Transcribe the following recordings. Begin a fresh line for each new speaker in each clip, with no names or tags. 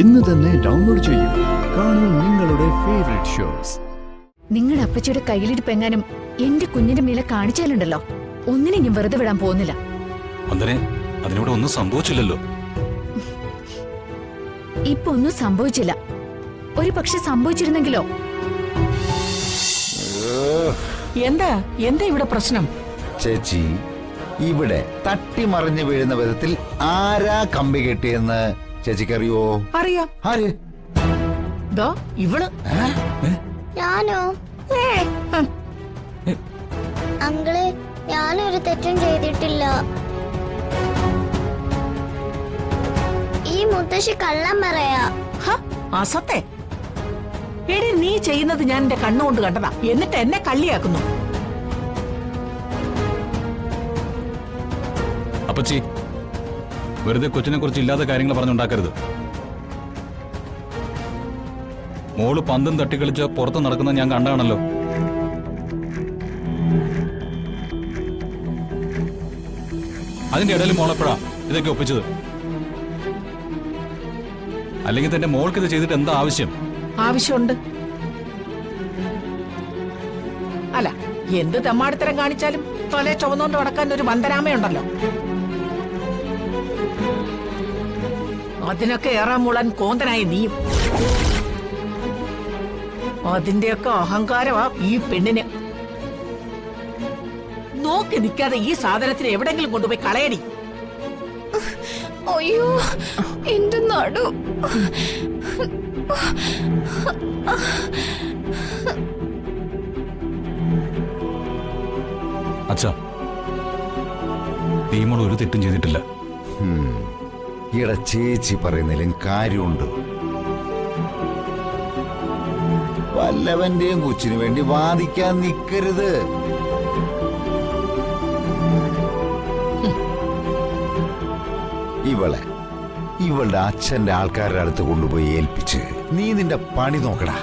ഇന്ന് തന്നെ ഡൗൺലോഡ് ചെയ്യൂ. കാണൂ നിങ്ങളുടെ ഫേവറേറ്റ് ഷോസ്.
നിങ്ങളുടെ അപ്പച്ചിയുടെ കയ്യിലിരിപ്പെങ്ങാനും എന്റെ കുഞ്ഞിന്റെ മേലെ കാണിച്ചാലുണ്ടല്ലോ, ഒന്നിനെ ഞാൻ വെറുതെ വിടാൻ പോകുന്നില്ല.
അതിനോട് ഒന്നും സംഭവിച്ചില്ലല്ലോ.
ഇപ്പൊ ഒന്നും സംഭവിച്ചില്ല. ഒരു പക്ഷെ സംഭവിച്ചിരുന്നെങ്കിലോ?
എന്താ ഇവിടെ പ്രശ്നം?
ചേച്ചി, ഇവിടെ തട്ടിമറിഞ്ഞു വീഴുന്ന വിധത്തിൽ ആരാ കമ്പി കെട്ടിയെന്ന് ചേച്ചിക്കറിയോ?
അറിയാം.
ആര്?
ഇവള്.
ഞാനോ? അങ്കിളെ, ഞാനൊരു തെറ്റും ചെയ്തിട്ടില്ല. ഈ മുത്തശ്ശി കള്ളം പറയാ.
അസത്തെ എടി, നീ ചെയ്യുന്നത് ഞാൻ എന്റെ കണ്ണുകൊണ്ട് കണ്ടതാ. എന്നിട്ട് എന്നെ കള്ളിയാക്കുന്നു.
അപ്പച്ചി, വെറുതെ കൊച്ചിനെ കുറിച്ച് ഇല്ലാത്ത കാര്യങ്ങൾ പറഞ്ഞുണ്ടാക്കരുത്. മോള് പന്തും തട്ടിക്കളിച്ച് പുറത്ത് നടക്കുന്നത് ഞാൻ കണ്ടാണല്ലോ. അതിന്റെ ഇടയിൽ മോളെപ്പോഴാ ഇതൊക്കെ ഒപ്പിച്ചത്? അല്ലെങ്കിൽ തന്റെ മോൾക്ക് ഇത് ചെയ്തിട്ട് എന്താ ആവശ്യം?
ആവശ്യമുണ്ട്. അല്ല, എന്ത് തെമ്മാടിത്തരം കാണിച്ചാലും തലേ ചുവന്നുകൊണ്ട് നടക്കാൻ ഒരു വന്ദനാമയുണ്ടല്ലോ. അതിനൊക്കെ ഏറാൻ മുളൻ കോന്തനായി നീയും. അതിന്റെയൊക്കെ അഹങ്കാരമാ ഈ പെണ്ണിന്. നോക്കി നിൽക്കാതെ ഈ സാധനത്തിന് എവിടെങ്കിലും കൊണ്ടുപോയി കളയടി.
അയ്യോ, എന്റെ നടു.
അച്ഛാ, ടീമോൾ ഒരു തെറ്റും ചെയ്തിട്ടില്ല.
ഇവിടെ ചേച്ചി പറയുന്നതിലും കാര്യമുണ്ട്. വല്ലവന്റെയും കൊച്ചിനു വേണ്ടി വാദിക്കാൻ നിൽക്കരുത്. ഇവളുടെ അച്ഛന്റെ ആൾക്കാരുടെ അടുത്ത് കൊണ്ടുപോയി ഏൽപ്പിച്ച് നീ നിന്റെ പണി നോക്കടാ.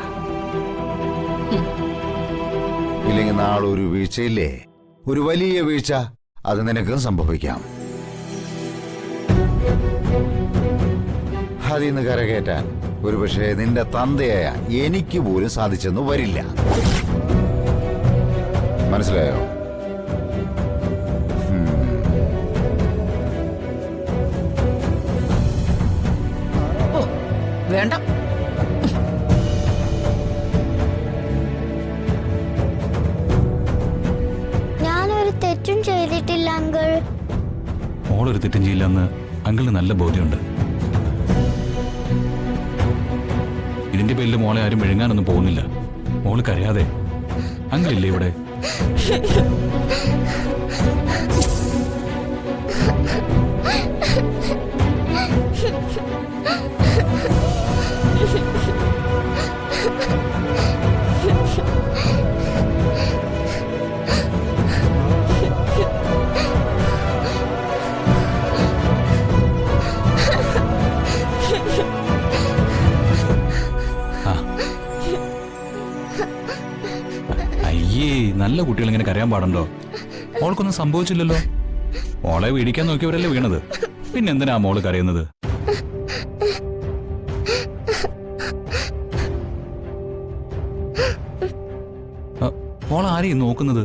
ഇല്ലെങ്കിൽ നാളെ ഒരു വീഴ്ചയില്ലേ, ഒരു വലിയ വീഴ്ച, അത് നിനക്കും സംഭവിക്കാം. അതിന്ന് കരകയറ്റാൻ ഒരുപക്ഷെ നിന്റെ തന്തയായ എനിക്ക് പോലും സാധിച്ചെന്ന് വരില്ല. മനസ്സിലായോ?
വേണ്ട.
ഞാനൊരു തെറ്റും ചെയ്തിട്ടില്ല അങ്കിൾ.
മോളൊരു തെറ്റും ചെയ്യില്ലെന്ന് അങ്കിളിന് നല്ല ബോധ്യമുണ്ട്. ഇതിന്റെ പേരിൽ മോളെ ആരും വിഴുങ്ങാനൊന്നും പോകുന്നില്ല. മോള് കരയാതെ. അങ്കിളില്ലേ ഇവിടെ? നല്ല കുട്ടികൾ ഇങ്ങനെ കരയാൻ പാടുണ്ടോ? മോൾക്കൊന്നും സംഭവിച്ചില്ലല്ലോ. മോളെ വീടിക്കാൻ നോക്കിയവരല്ലേ വീണത്. പിന്നെന്തിനാ മോള് കരയുന്നത്? മോൾ ആരെയും നോക്കുന്നത്?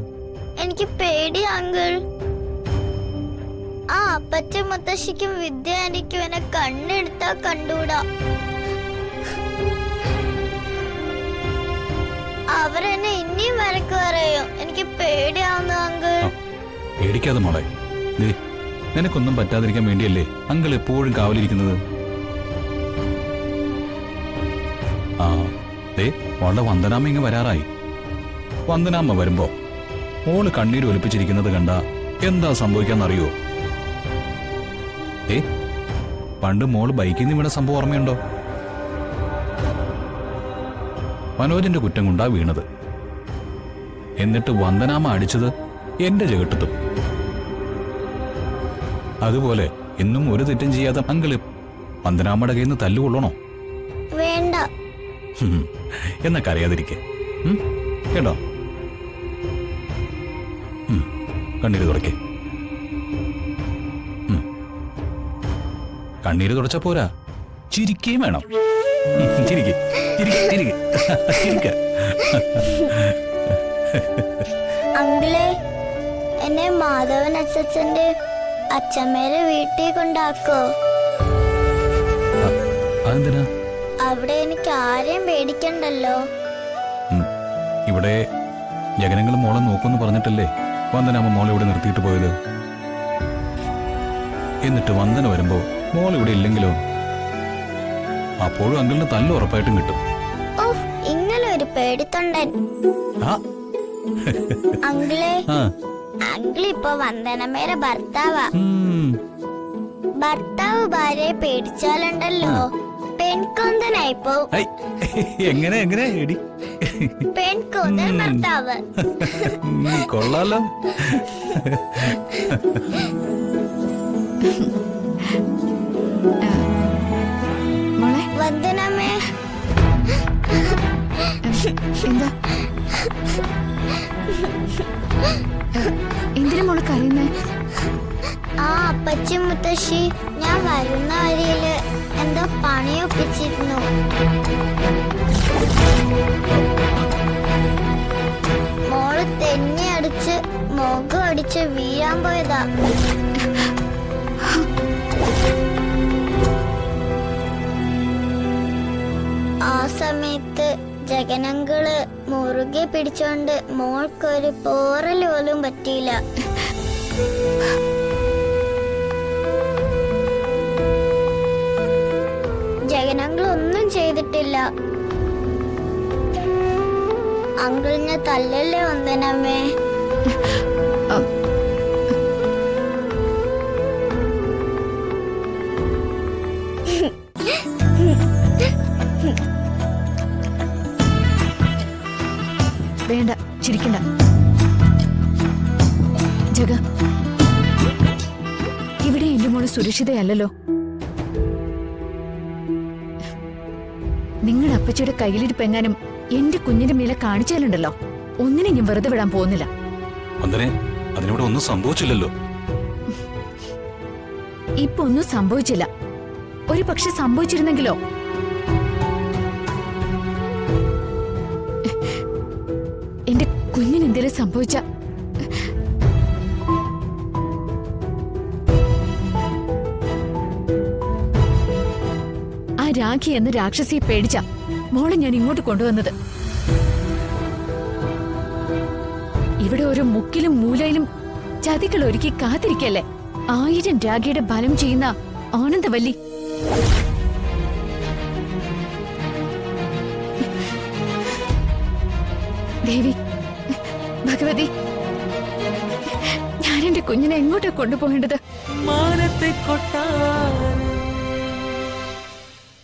എനിക്ക് പേടി അങ്കിൾ. ആ അപ്പച്ച മുത്തശ്ശിക്കും വിദ്യ എനിക്കും എന്നെ കണ്ണെടുത്താ കണ്ടൂടാ. അവരെന്നെ ഇനിയും വരക്ക് പറയോ? എനിക്ക് പേടിയാവുന്നു അങ്കിൾ.
പേടിക്കാതെ മോളെ. നിനക്കൊന്നും പറ്റാതിരിക്കാൻ വേണ്ടിയല്ലേ അങ്കിൾ എപ്പോഴും കാവലിരിക്കുന്നത്. മോളുടെ വന്ദനാമ്മ ഇങ്ങ് വരാറായി. വന്ദനാമ്മ വരുമ്പോ മോള് കണ്ണീര് ഒലിപ്പിച്ചിരിക്കുന്നത് കണ്ട എന്താ സംഭവിക്കാന്നറിയോ? പണ്ട് മോള് ബൈക്കിൽ നിന്ന് വീണ സംഭവം ഓർമ്മയുണ്ടോ? മനോജിന്റെ കുറ്റം കൊണ്ടാ വീണത്. എന്നിട്ട് വന്ദനാമ്മ അടിച്ചത് എന്റെ ജഗട്ടത്തും. അതുപോലെ ഇന്നും ഒരു തെറ്റും ചെയ്യാതെ അങ്കിള് വന്ദനാമ്മയുടെ കയ്യിൽ നിന്ന് തല്ലുകൊള്ളണോ?
വേണ്ട.
എന്നാ കരയാതിരിക്കെ കേട്ടോ. കണ്ണീര് തുടക്കേ. കണ്ണീര് തുടച്ച പോരാ, ചിരിക്കുകയും വേണം. ചിരിക്ക് ചിരിക്ക് ചിരിക്ക് ചിരിക്ക.
അങ്കിളെ, എന്നെ മാധവൻ അച്ഛന്റെ അച്ഛമ്മേരെ വീട്ടിൽ കൊണ്ടാക്കോ?
അതെന്തിനാ?
അവിടെ എനിക്ക് ആരെയും പേടിക്കണ്ടല്ലോ.
ഇവിടെ ജഗനങ്ങൾ മോളെ നോക്കുമെന്ന് പറഞ്ഞിട്ടല്ലേ വന്ദനാമ്മ മോളെ ഇവിടെ നിർത്തിയിട്ട് പോയത്. എന്നിട്ട് വന്ദന വരുമ്പോ മോൾ ഇവിടെ ഇല്ലെങ്കിലോ? അപ്പോഴും അങ്കിളിന് തല്ല ഉറപ്പായിട്ടും കിട്ടും.
ഓഹ്, ഇങ്ങനെ ഒരു പേടിത്തൊണ്ടൻ.
ആ,
അങ്കിളെ,
ആ,
അങ്കിൾ ഇപ്പൊ വന്ദനമ്മേരെ ഭർത്താവാ.
ഉം.
ഭർത്താവ് ഭാര്യയെ പേടിച്ചാലുണ്ടല്ലോ പെൺകൊന്തനായിപ്പോ.
ഐ, എങ്ങനെ എങ്ങനെ എടി?
പെൺകൊന്തൻ ഭർത്താവ്.
കൊള്ളാലോ.
മോളെ
വന്ദനമ്മേ,
എന്താ എന്തിനാ മോളെ കരയുന്നേ?
ആ അപ്പച്ചി മുത്തശ്ശി ഞാൻ വരുന്ന വരിയില് എന്തോ പണിയൊപ്പിച്ചിരുന്നു. മോള് തെന്നി അടിച്ച് മുഖം അടിച്ച് വീഴാൻ പോയതാ. ആ സമയത്ത് ജഗനങ്കിള് മുറുകെ പിടിച്ചോണ്ട് മോൾക്കൊരു പോറല് പോലും പറ്റിയില്ല. ജഗനങ്കിൾ ഒന്നും ചെയ്തിട്ടില്ല. അങ്കിളിനെ തല്ലല്ലേ വന്ദനമ്മേ?
വേണ്ട, ചിരിക്കണ്ട. ജഗ, ഇവിടെ എന്റെ മോള് സുരക്ഷിതയല്ലോ. നിങ്ങളുടെ അപ്പച്ചിയുടെ കയ്യിലിരിപ്പെങ്ങാനും എന്റെ കുഞ്ഞിന്റെ മേലെ കാണിച്ചാലുണ്ടല്ലോ, ഒന്നിനെ ഞാൻ വെറുതെ വിടാൻ പോകുന്നില്ല.
വന്ദനെ, അതിനിവിടെ ഒന്നും സംഭവിച്ചില്ലല്ലോ.
ഇപ്പൊ ഒന്നും സംഭവിച്ചില്ല. ഒരു പക്ഷെ സംഭവിച്ചിരുന്നെങ്കിലോ? എന്റെ കുഞ്ഞിനെന്തേലും സംഭവിച്ച ആ രാഖി എന്ന രാക്ഷസിയെ പേടിച്ച മോളെ ഞാൻ ഇങ്ങോട്ട് കൊണ്ടുവന്നത്. ഇവിടെ ഒരു മുക്കിലും മൂലയിലും ചതികൾ ഒരുക്കി കാത്തിരിക്കല്ലേ 1000 രാഖിയുടെ ബലം ചെയ്യുന്ന ആനന്ദവല്ലി. ദേവി, ഭഗവതി, ഞാൻ എന്റെ കുഞ്ഞിനെ എങ്ങോട്ടാ കൊണ്ടുപോകേണ്ടത്?
മാനത്തെ കൊട്ടാരം